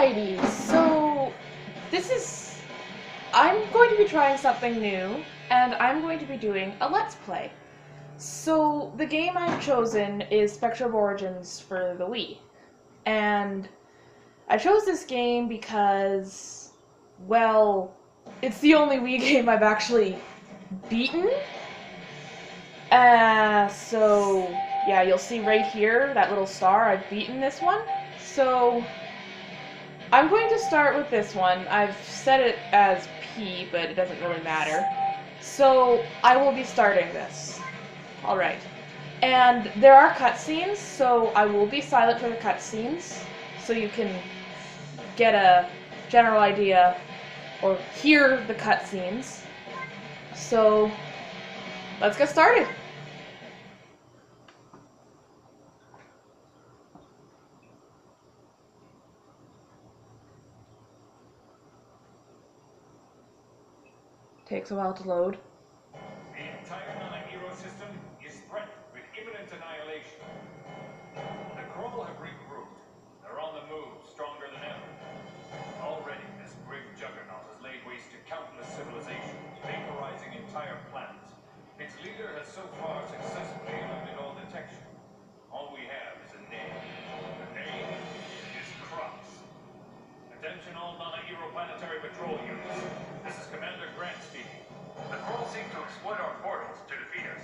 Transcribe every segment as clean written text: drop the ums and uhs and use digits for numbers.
Alrighty, so this is... I'm going to be trying something new, and I'm going to be doing a Let's Play. So the game I've chosen is Spectrobes Origins for the Wii. And I chose this game because, well, it's the only Wii game I've actually beaten. So yeah, you'll see right here, that little star, I've beaten this one. So I'm going to start with this one. I've set it as P, but it doesn't really matter. So I will be starting this. Alright. And there are cutscenes, so I will be silent for the cutscenes, so you can get a general idea, or hear the cutscenes. So, let's get started! Takes a while to load. The entire non-hero system is threatened with imminent annihilation. The Kroll have regrouped. They're on the move, stronger than ever. Already, this grim juggernaut has laid waste to countless civilizations, vaporizing entire planets. Its leader has so far successfully eluded all detection. All we have is a name. The name is Crux. Attention all non-hero planetary patrol units. This is Commander Grant speaking. The Kroll seem to exploit our portals to defeat us.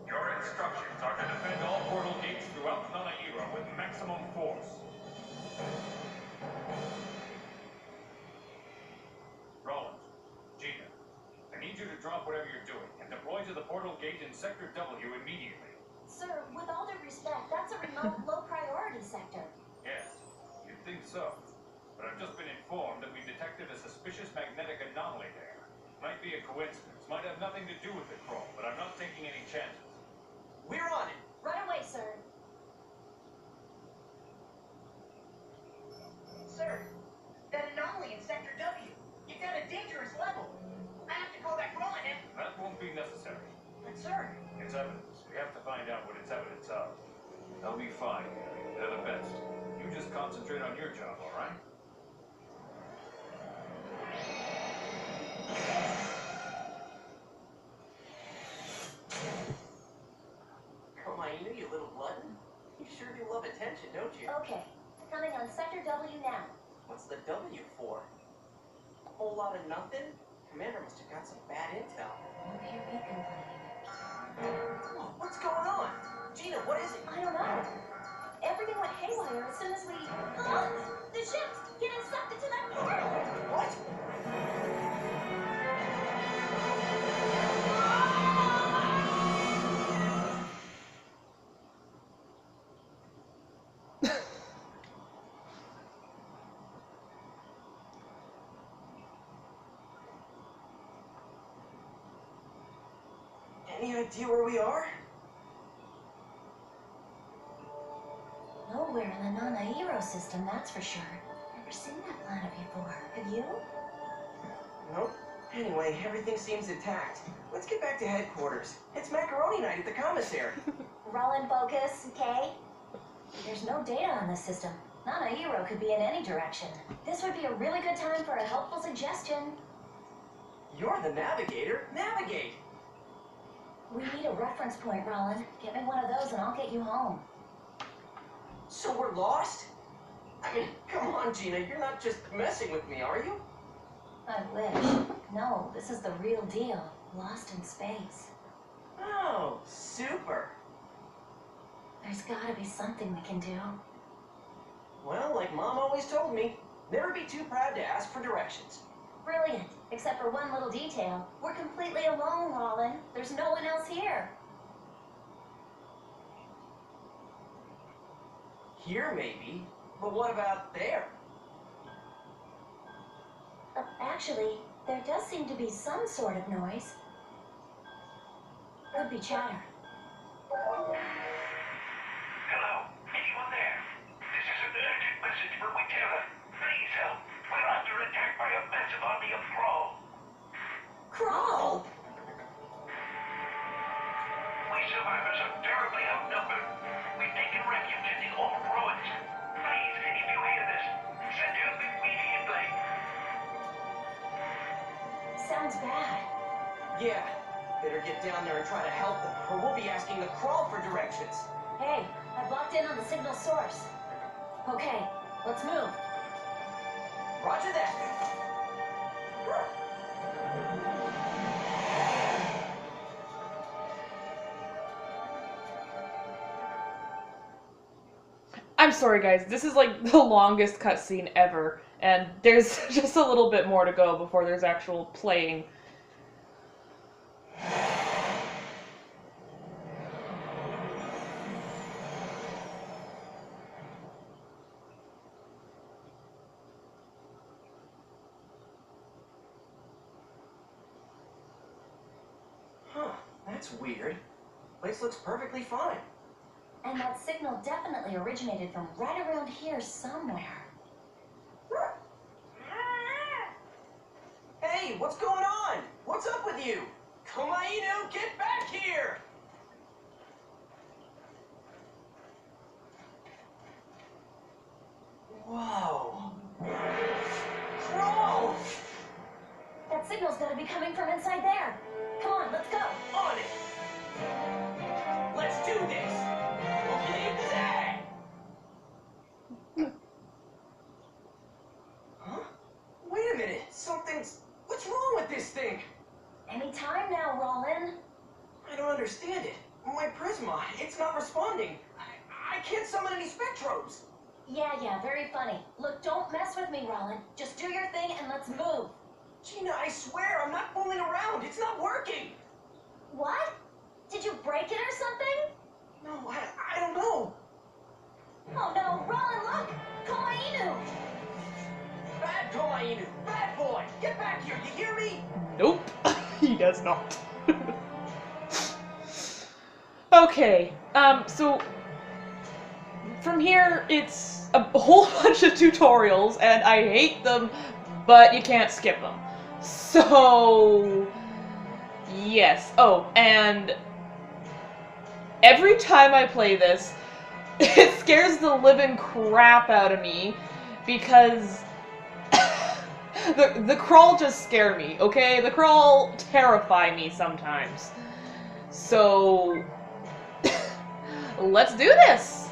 Your instructions are to defend all portal gates throughout non-hero with maximum force. Roland, Gina, I need you to drop whatever you're doing and deploy to the portal gate in Sector W immediately. Sir, with all due respect, that's a remote, low-priority sector. Yes, you'd think so. But I've just been informed that we've detected a suspicious magnetic anomaly there. Might be a coincidence, might have nothing to do with the Kroll, but I'm not taking any chances. We're on it! Right away, sir. Sir, that anomaly in Sector W, it's at a dangerous level. I have to call back Roland and... That won't be necessary. But sir... It's evidence. We have to find out what it's evidence of. They'll be fine. They're the best. You just concentrate on your job, all right? Hermione, you little glutton. You sure do love attention, don't you? Okay, coming on Sector W now. What's the W for? A whole lot of nothing? Commander must have got some bad intel. Won't hear me complaining. Oh, what's going on? Gina, what is it? I don't know. Everything went haywire as soon as we... Huh? The ship's getting sucked into that portal! What? Any idea where we are? Nowhere in the non-hero system, that's for sure. Never seen that planet before. Have you? Nope. Anyway, everything seems intact. Let's get back to headquarters. It's macaroni night at the commissary. Roland, focus, okay? There's no data on this system. Non-hero could be in any direction. This would be a really good time for a helpful suggestion. You're the navigator. Navigate! We need a reference point, Roland. Get me one of those and I'll get you home. So we're lost? I mean, come on, Gina. You're not just messing with me, are you? I wish. No, this is the real deal. Lost in space. Oh, super. There's gotta be something we can do. Well, like Mom always told me, never be too proud to ask for directions. Brilliant. Except for one little detail. We're completely alone, Roland. There's no one else here. Here, maybe. But what about there? Actually, there does seem to be some sort of noise. Could be chatter. Hello? Anyone there? This is an urgent message from Witera. Please help. We're under attack by a massive army of Kroll. Crawl! We survivors are terribly outnumbered. We've taken refuge in the old ruins. Please, if you hear this, send your sounds bad. Yeah, better get down there and try to help them, or we'll be asking the crawl for directions. Hey, I've locked in on the signal source. Okay, let's move. Roger that. I'm sorry, guys. This is like the longest cutscene ever, and there's just a little bit more to go before there's actual playing. Huh, that's weird. Place looks perfectly fine. And that signal definitely originated from right around here somewhere. Hey, what's going on? What's up with you? Komainu, get back here! Whoa. Crawl! That signal's gotta be coming from inside there. Come on, let's go. On it! Let's do this! Okay, that! Huh? Wait a minute, what's wrong with this thing? Any time now, Rollin. I don't understand it. My Prisma, it's not responding. I can't summon any Spectrobes. Yeah, very funny. Look, don't mess with me, Rollin. Just do your thing and let's move. Gina, I swear, I'm not fooling around. It's not working. What? Did you break it or something? No, I don't know. Oh no, Rollin, look! Komainu! Bad Komainu, bad boy, get back here, you hear me? Nope, he does not. Okay, so from here it's a whole bunch of tutorials, and I hate them, but you can't skip them. So, yes. Oh, and every time I play this, it scares the living crap out of me, because the crawl just scare me, okay? The crawl terrify me sometimes. So, let's do this!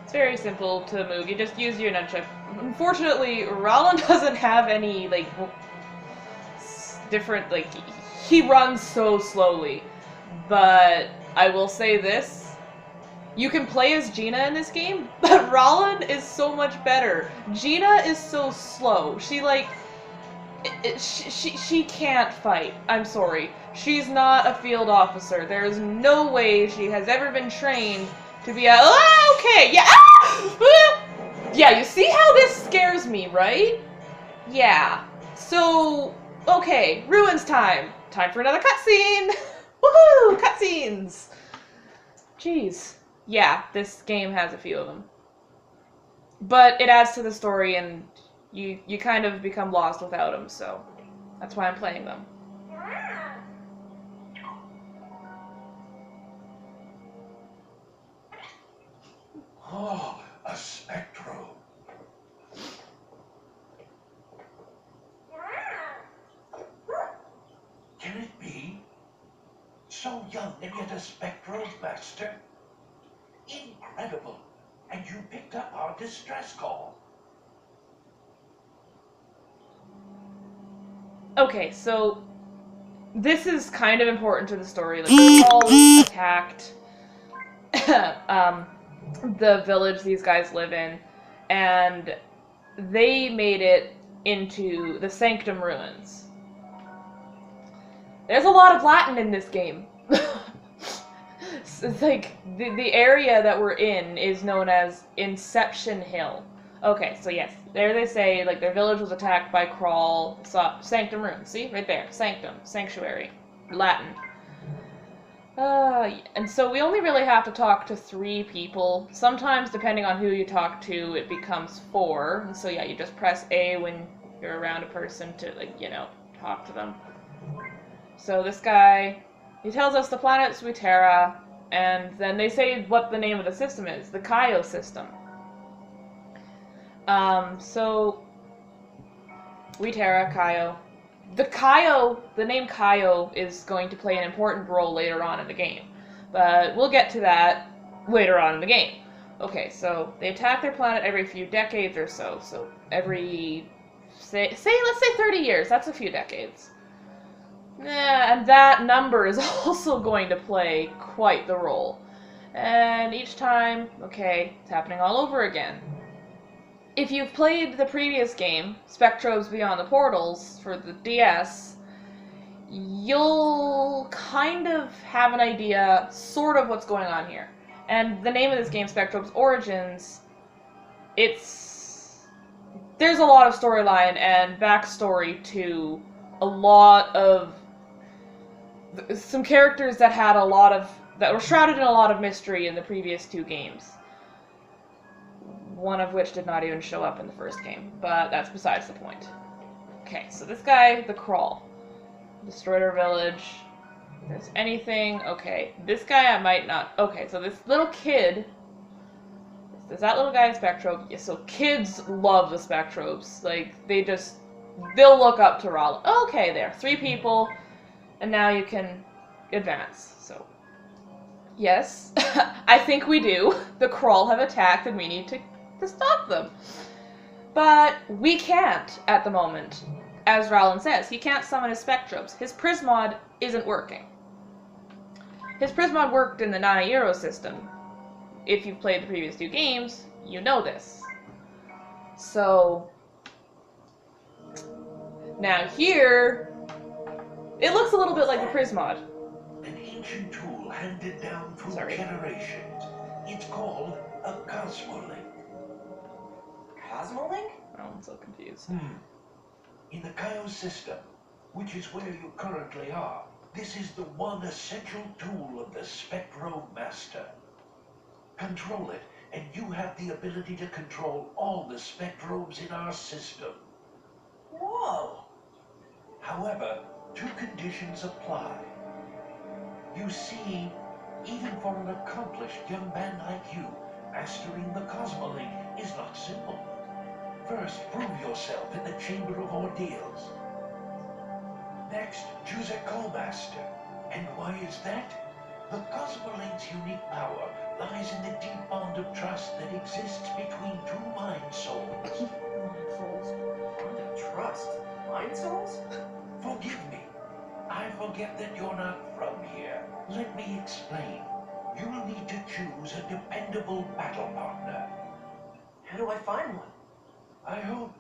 It's very simple to move. You just use your nunchuck. Unfortunately, Rollin doesn't have any, like, different, like, he runs so slowly. But I will say this. You can play as Gina in this game, but Rollin is so much better. Gina is so slow. She, like, she can't fight. I'm sorry. She's not a field officer. There is no way she has ever been trained to be a— oh, okay, yeah! Yeah, you see how this scares me, right? Yeah. So, okay, Ruins time. Time for another cutscene! Woohoo! Cutscenes! Jeez. Yeah, this game has a few of them. But it adds to the story, and you kind of become lost without them, so that's why I'm playing them. Oh, a Spectrobe. Can it be? So young and yet a Spectrobe master? Incredible. And you picked up our distress call. Okay, so this is kind of important to the story. Like, the Crawl attacked the village these guys live in, and they made it into the Sanctum Ruins. There's a lot of Latin in this game. It's like, the area that we're in is known as Inception Hill. Okay, so yes, there they say, like, their village was attacked by Crawl, Sanctum Ruins. See? Right there. Sanctum. Sanctuary. Latin. And so we only really have to talk to 3 people. Sometimes, depending on who you talk to, it becomes 4. And so yeah, you just press A when you're around a person to, like, you know, talk to them. So this guy, he tells us the planet's Wutera, and then they say what the name of the system is, the Kaio system. So Wheatera, Kaio. The name Kaio is going to play an important role later on in the game. But we'll get to that later on in the game. Okay, so they attack their planet every few decades or so. So every, let's say 30 years. That's a few decades. And that number is also going to play quite the role. And each time, okay, it's happening all over again. If you've played the previous game, Spectrobes Beyond the Portals, for the DS, you'll kind of have an idea, sort of, what's going on here. And the name of this game, Spectrobes Origins, there's a lot of storyline and backstory to a lot of some characters that were shrouded in a lot of mystery in the previous two games. One of which did not even show up in the first game, but that's besides the point. Okay, so this guy, the Crawl, destroyed our village. If there's anything, okay, this guy I might not. Okay, so this little kid, is that little guy a Spectrobe? Yeah, so kids love the Spectrobes. Like, they'll look up to Raleigh. Okay, there, 3 people, and now you can advance. So, yes, I think we do. The Crawl have attacked, and we need to stop them. But we can't at the moment. As Rowland says, he can't summon his Spectrobes. His Prismod isn't working. His Prismod worked in the Nana Euro system. If you've played the previous 2 games, you know this. So, now here, it looks a little bit like the Prismod. An ancient tool handed down through generations. It's called a Cosmolink. Cosmolink? Oh, I'm so confused. In the Kaio system, which is where you currently are, this is the one essential tool of the Spectrobe Master. Control it, and you have the ability to control all the Spectrobes in our system. Whoa! However, 2 conditions apply. You see, even for an accomplished young man like you, mastering the Cosmolink is not simple. First, prove yourself in the Chamber of Ordeals. Next, choose a co-master. And why is that? The Cosmolink's unique power lies in the deep bond of trust that exists between 2 mind souls. Bond of trust? Mind souls? Forgive me. I forget that you're not from here. Let me explain. You'll need to choose a dependable battle partner. How do I find one? I hope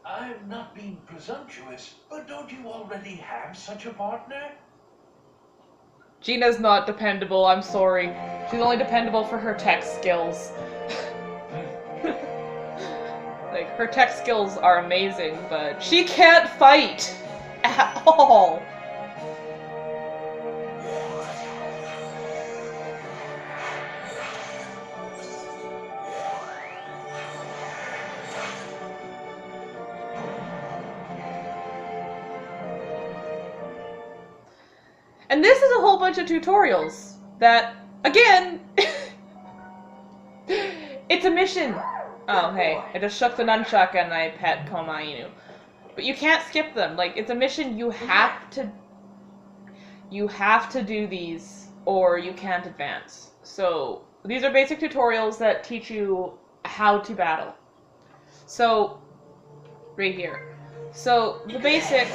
I'm not being presumptuous, but don't you already have such a partner? Gina's not dependable, I'm sorry. She's only dependable for her tech skills. Like, her tech skills are amazing, but she can't fight! At all! And this is a whole bunch of tutorials that, again, it's a mission. Oh, hey, I just shook the nunchuck and I pet Koma Inu. But you can't skip them. Like, it's a mission, you have to do these or you can't advance. So, these are basic tutorials that teach you how to battle. So, right here. So, the basic...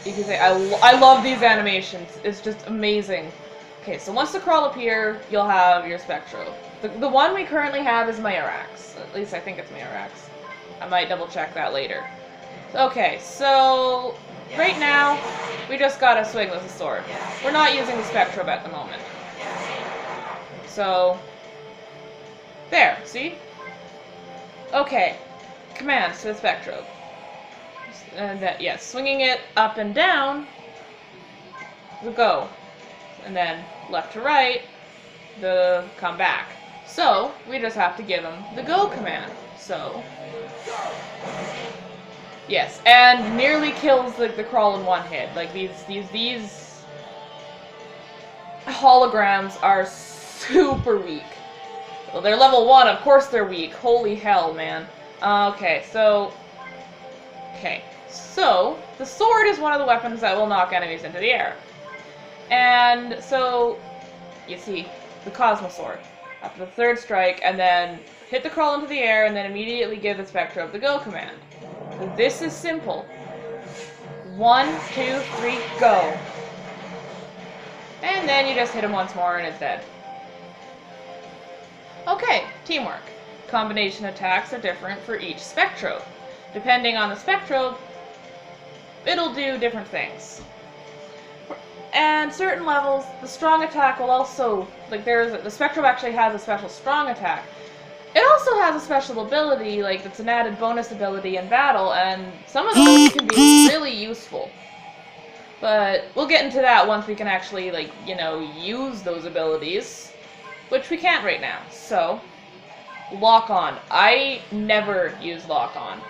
You can say, I love these animations. It's just amazing. Okay, so once the Crawl appear, you'll have your Spectro. The one we currently have is Mayorax. At least I think it's Mayorax. I might double check that later. Okay, so right now, we just gotta swing with the sword. We're not using the Spectrobe at the moment. So, there, see? Okay, commands to the Spectrobe. Yes, swinging it up and down, the go. And then left to right, the come back. So, we just have to give him the go command. So, yes, and nearly kills the Crawl in one hit. Like, these holograms are super weak. Well, they're level 1, of course they're weak. Holy hell, man. Okay, so the sword is one of the weapons that will knock enemies into the air. And so, you see, the Cosmo Sword. After the third strike, and then hit the crawl into the air, and then immediately give the Spectrobe the go command. This is simple. 1, 2, 3, go. And then you just hit him once more and it's dead. Okay, teamwork. Combination attacks are different for each Spectrobe. Depending on the Spectrobe, it'll do different things. And certain levels, the strong attack will also, like the Spectrobe actually has a special strong attack. It also has a special ability, like it's an added bonus ability in battle, and some of those can be really useful. But we'll get into that once we can actually, like, you know, use those abilities, which we can't right now. So, lock on. I never use lock on.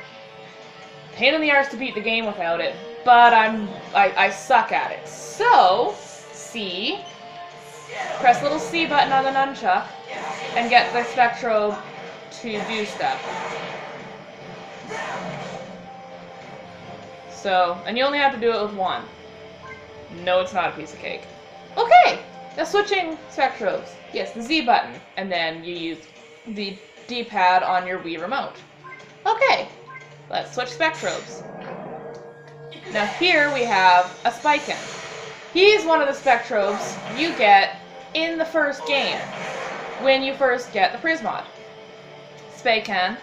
Pain in the arse to beat the game without it, but I suck at it. So, C, press the little C button on the nunchuck, and get the Spectrobe to do stuff. So, and you only have to do it with one. No, it's not a piece of cake. Okay, now switching Spectrobes. Yes, the Z button, and then you use the D-pad on your Wii remote. Okay, let's switch Spectrobes. Now here we have a Spaiken. He's one of the Spectrobes you get in the first game, when you first get the Prismod. Spaiken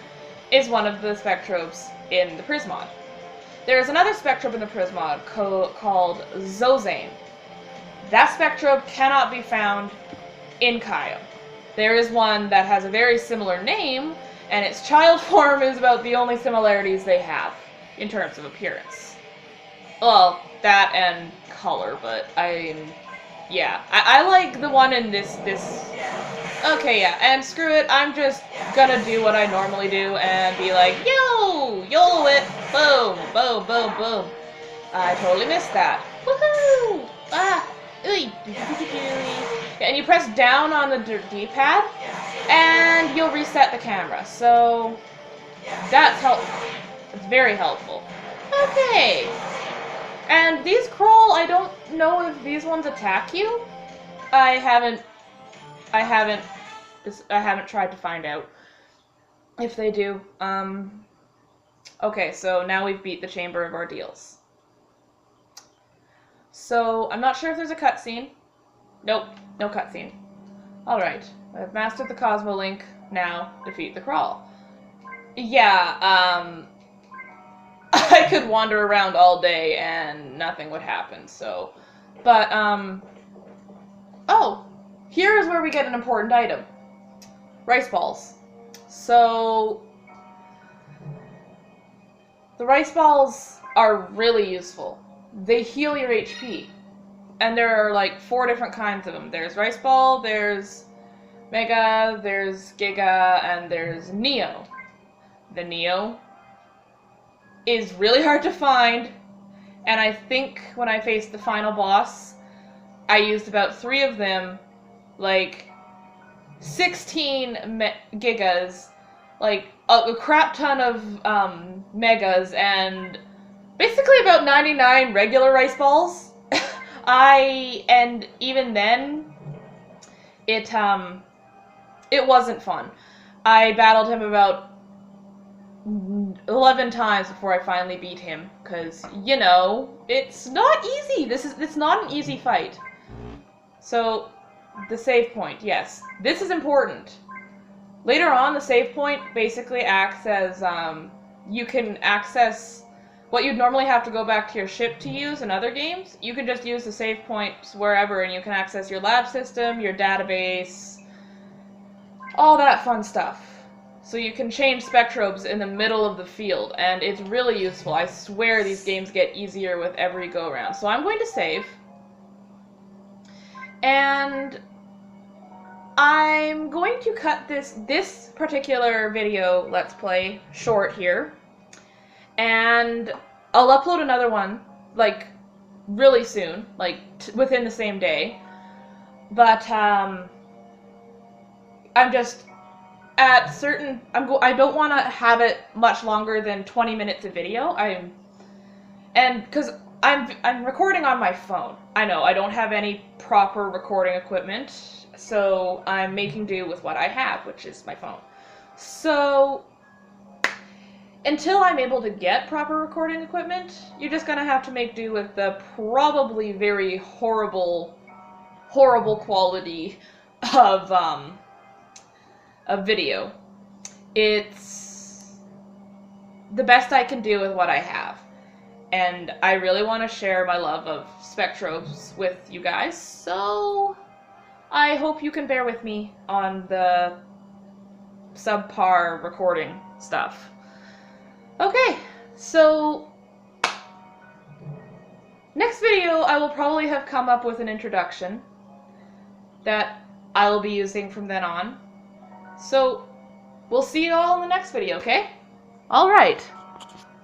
is one of the Spectrobes in the Prismod. There's another Spectrobe in the Prismod called Zozane. That Spectrobe cannot be found in Kaio. There is one that has a very similar name, and its child form is about the only similarities they have in terms of appearance. Well, that and color, but I like the one in this. Okay, yeah, and screw it, I'm just gonna do what I normally do and be like, YOLO it, boom, boom, boom, boom. I totally missed that. Woohoo! And you press down on the D-pad, and you'll reset the camera, so that's helpful. It's very helpful. Okay. And these crawl, I don't know if these ones attack you. I haven't tried to find out if they do. Okay, so now we've beat the Chamber of Ordeals. So, I'm not sure if there's a cutscene. Nope, no cutscene. Alright, I've mastered the Cosmo Link, now defeat the Crawl. Yeah, I could wander around all day and nothing would happen, so... But, oh! Here is where we get an important item. Rice balls. So, the rice balls are really useful. They heal your HP. And there are like 4 different kinds of them. There's Rice Ball, there's Mega, there's Giga, and there's Neo. The Neo is really hard to find, and I think when I faced the final boss, I used about 3 of them, like 16 Gigas, like a crap ton of Megas, and basically about 99 regular Rice Balls. And even then, it wasn't fun. I battled him about 11 times before I finally beat him, because, you know, it's not easy. It's not an easy fight. So, the save point, yes. This is important. Later on, the save point basically acts as, you can access what you'd normally have to go back to your ship to use in other games. You can just use the save points wherever, and you can access your lab system, your database, all that fun stuff. So you can change Spectrobes in the middle of the field, and it's really useful. I swear these games get easier with every go-round. So I'm going to save. And I'm going to cut this particular video Let's Play short here. And I'll upload another one, like, really soon, like, within the same day. But, I'm just at certain, I don't want to have it much longer than 20 minutes of video. Because I'm recording on my phone. I know I don't have any proper recording equipment, so I'm making do with what I have, which is my phone. So until I'm able to get proper recording equipment, you're just gonna have to make do with the probably very horrible quality of video. It's the best I can do with what I have. And I really want to share my love of Spectrobes with you guys, so I hope you can bear with me on the subpar recording stuff. Okay, so next video I will probably have come up with an introduction that I will be using from then on. So we'll see you all in the next video, okay? Alright.